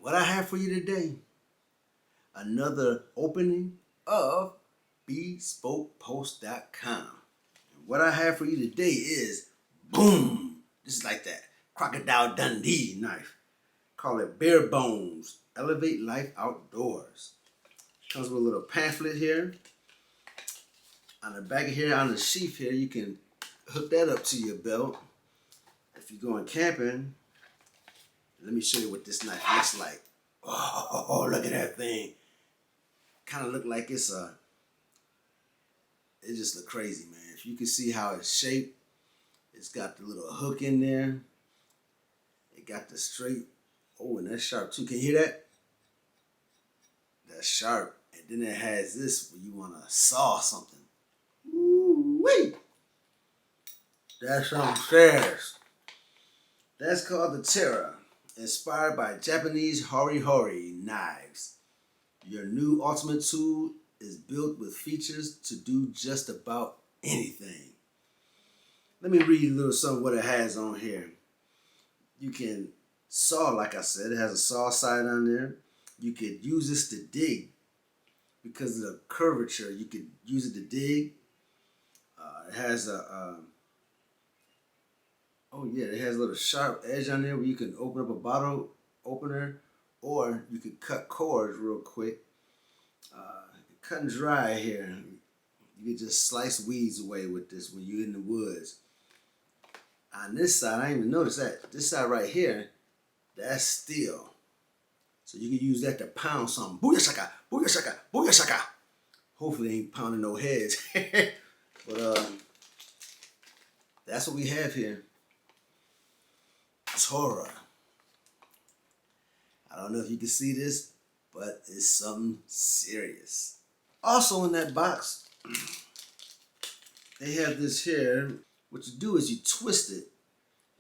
what I have for you today, another opening of BespokePost.com. What I have for you today is, boom, this is like that Crocodile Dundee knife. Call it Bare Bones, Elevate Life Outdoors. Comes with a little pamphlet here. On the back of here, on the sheath here, you can hook that up to your belt. If you're going camping, let me show you what this knife looks like. Oh, look at that thing. Kind of look like it just look crazy, man. If you can see how it's shaped, it's got the little hook in there. It got the straight, and that's sharp too. Can you hear that? That's sharp. And then it has this where you want to saw something. Ooh-wee. That's something serious. That's called the Terra, inspired by Japanese hori-hori knives. Your new ultimate tool is built with features to do just about anything. Let me read a little something what it has on here. You can saw, like I said, it has a saw side on there. You could use this to dig because of the curvature. You could use it to dig. It has it has a little sharp edge on there where you can open up a bottle opener, or you could cut cords real quick. Cut and dry here. You can just slice weeds away with this when you're in the woods. On this side, I didn't even notice that. This side right here, that's steel. So you can use that to pound something. Booyah shaka, booyah shaka, booyah shaka. Hopefully it ain't pounding no heads. But that's what we have here. Torah. I don't know if you can see this, but it's something serious. Also in that box, they have this here. What you do is you twist it,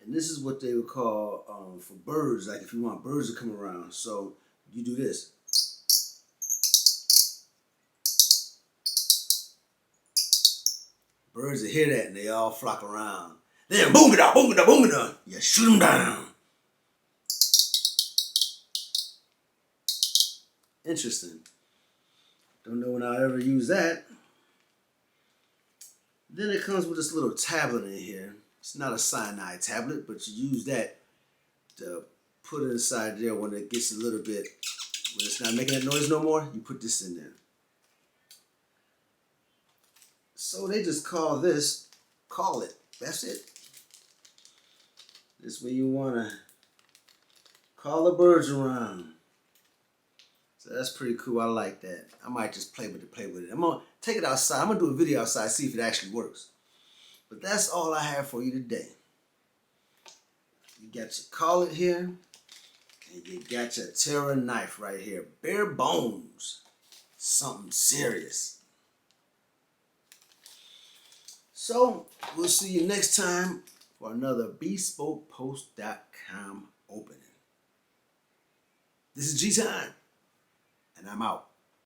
and this is what they would call for birds, like if you want birds to come around. So you do this. Birds will hear that and they all flock around. Then boom it up, boom it up, boom it up. You shoot them down. Interesting. Don't know when I'll ever use that. Then it comes with this little tablet in here. It's not a cyanide tablet, but you use that to put it inside there when it gets a little bit, when it's not making that noise no more, you put this in there. So they just call it. That's it. This way you want to call the birds around. So that's pretty cool. I like that. I might just play with it. I'm going to take it outside. I'm going to do a video outside, see if it actually works. But that's all I have for you today. You got your collet here, and you got your Terra knife right here. Bare bones. Something serious. So, we'll see you next time for another BespokePost.com opening. This is G-Tyme, and I'm out.